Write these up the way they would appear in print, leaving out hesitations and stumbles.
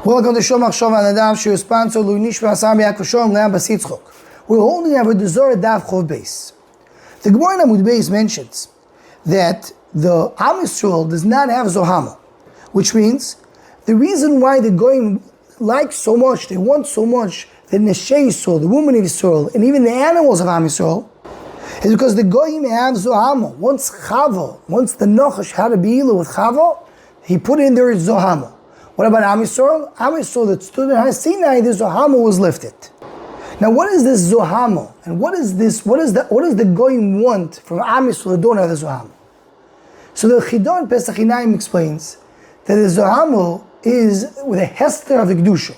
Welcome to Shomach Shova Nadav, Shir sponsor Luinish Vasam Yakushom Lam Basitzchok. We're holding Avoda Zara Dav Chov Beis. The Gemara in Amud Beis mentions that the Am Yisroel does not have Zohama, which means the reason why the Goyim like so much, they want so much, the Neshei Yisroel, the woman of Yisroel, and even the animals of Am Yisroel, is because the Goyim have Zohama. Once the Nachash had a Be'ilah with Chava, he put in there Zohama. What about Am Yisroel? Am Yisroel that stood in Sinai, the Zohama was lifted. Now, what is this Zohama? And what is this? What does the Goyim want from Am Yisroel that don't have the Zohama? So the Chidon Pesach Inaim explains that the Zohama is with a hester of Kedusha.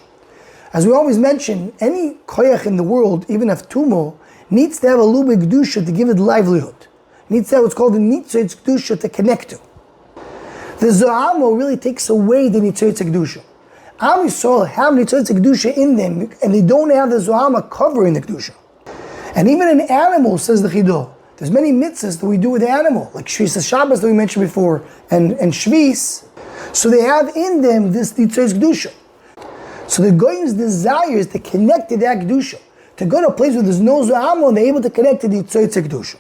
As we always mention, any koyach in the world, even if tumo, needs to have a little bit of Kedusha to give it livelihood. Needs to have what's called the Nitzotz Kedusha to connect to. The Zohama really takes away the Nitzotz Kedusha. Am Yisrael have Nitzotz Kedusha in them, and they don't have the Zohama covering the Kedusha. And even an animal, says the Chido, there's many mitzvahs that we do with the animal, like Shvis Shabbos that we mentioned before, and Shvis. So they have in them this Nitzotz Kedusha. So the Goyim's desire is to connect to that Kedusha, to go to a place where there's no Zohama, and they're able to connect to the Nitzotz Kedusha.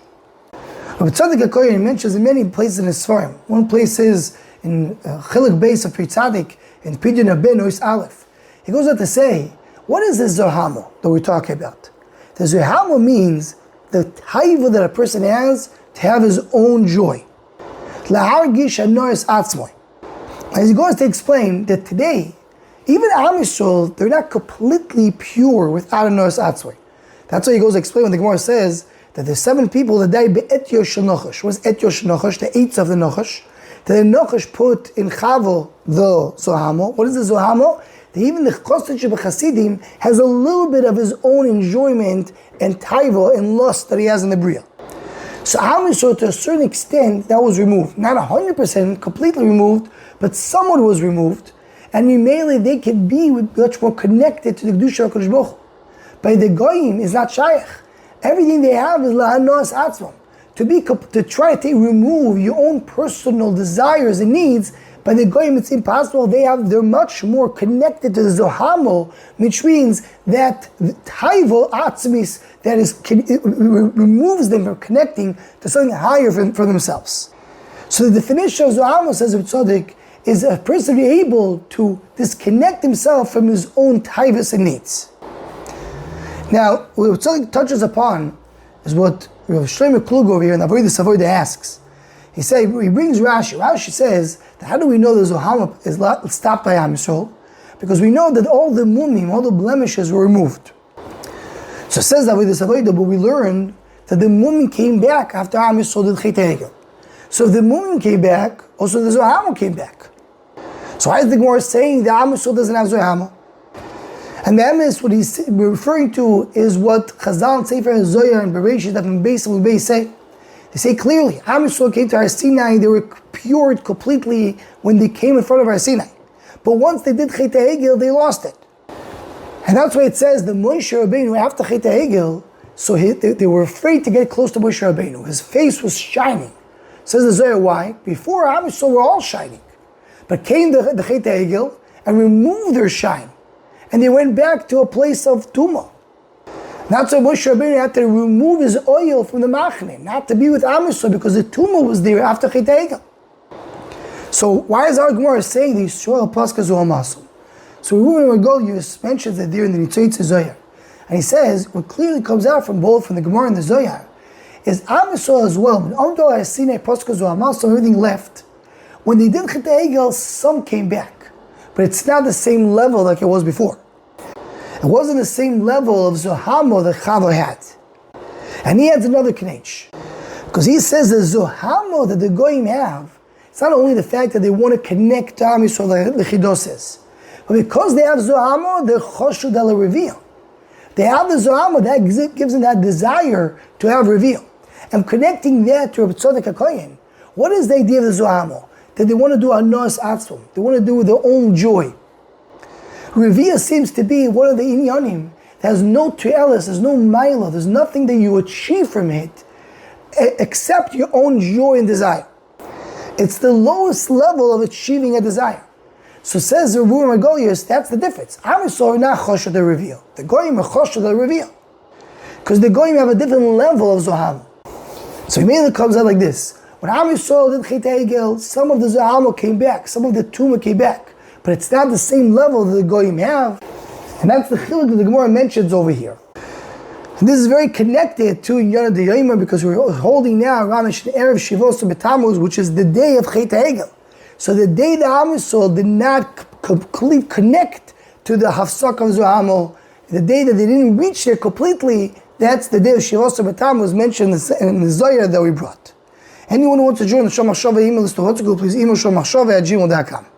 But Tzaddik HaKohen mentions in many places in his Sfarim. One place is in Chilik Beis of Pri Tzaddik, in Pidyon Abin Ois Aleph. He goes on to say, what is this Zohama that we're talking about? The Zohama means the taiva that a person has to have his own joy. Lahargish hanois atzmoi. As he goes to explain that today, even Am Yisrael, they're not completely pure without a nois atzmoi. That's why he goes to explain when the Gemara says that there's 7 people that died be'etyo shel Nachash. What's etyo shel Nachash? The 8s of the Nachash. The Nachash put in Chavo the Zohama. What is the Zohama? That even the Chosich B'Chasidim has a little bit of his own enjoyment and taiva and lust that he has in the Bria. So Am Yisrael, to a certain extent, that was removed. Not 100% completely removed, but somewhat was removed. And mainly they can be much more connected to the Kedusha HaKadosh Baruch Hu. But the Goyim is not shaykh. Everything they have is la'anos atzmam. To try to remove your own personal desires and needs, by the Goyim it's impossible. They're much more connected to the Zohama, which means that the taivo atzmis that removes them from connecting to something higher for themselves. So the definition of Zohama, says Reb Tzaddik, is a person to be able to disconnect himself from his own taivos and needs. Now, what Tzaddik touches upon is what Rav Shlomo Klug over here in Avoda asks. He brings Rashi. Rashi says that how do we know the Zohama is stopped by Am Yisrael? Because we know that all the mumim, all the blemishes were removed. So it says Avoda, but we learned that the mumim came back after Am Yisrael did Chet HaEgel. So if the mumim came back, also the Zohama came back. So why is the Gemara saying that Am Yisrael doesn't have Zohama? And the emes, what he's referring to is what Chazal and Sefer Zohar and Bereshit that from Beis and Beis say. They say clearly, Am Yisrael came to Har Sinai, they were pured completely when they came in front of Har Sinai. But once they did Chet HaEgel, they lost it. And that's why it says the Moshe Rabbeinu after Chet HaEgel, so they were afraid to get close to Moshe Rabbeinu. His face was shining. Says the Zohar, why? Before Am Yisrael were all shining. But came the Chet HaEgel and removed their shine. And they went back to a place of Tumah. That's why Moshe Rabbeinu had to remove his oil from the Machne, not to be with Am Yisrael, because the Tumah was there after Chet HaEgel. So why is our Gemara saying the Yisroel Paska Zohamasu? So Reuven Margolius mentions that there in the Nitzotz Zohar. And he says, what clearly comes out from both from the Gemara and the Zohar, is Am Yisrael as well. When Amdol HaSinai Paska Zohamasu, everything left. When they did Chet HaEgel, some came back. But it's not the same level like it was before. It wasn't the same level of Zohama that Chava had. And he adds another knech. Because he says the Zohama that the Goyim have, it's not only the fact that they want to connect to Am Yisrael, like the Chido says, but because they have Zohama, they're Choshud al reveal. They have the Zohama, that gives them that desire to have reveal. And connecting that to Reb Tzaddik HaKohen, what is the idea of the Zohama? That they want to do anos atzmum. They want to do with their own joy. Reveal seems to be one of the inyanim that has no tre'elis, there's no maila, there's nothing that you achieve from it except your own joy and desire. It's the lowest level of achieving a desire. So says the Revuim Agolius, that's the difference. Am Yisrael are not Choshed the reveal. The Goyim are Choshed the reveal. Because the Goyim have a different level of Zohama. So immediately comes out like this. When Am Yisrael did Chet Egel, some of the Zohama came back, some of the Tumah came back. But it's not the same level that the Goyim have. And that's the chiluk that the Gemara mentions over here. And this is very connected to Yonah de Yomer because we're holding now Ramesh Erev Shivos B'Tammuz, which is the day of Chet Egel. So the day the Am Yisrael did not completely connect to the Hafsak of Zohama, the day that they didn't reach there completely, that's the day of Shivos B'Tammuz mentioned in the Zohar that we brought. Anyone who wants to join the Shom HaShavah email list to Hotzegul, please email shomachshavah@gmail.com.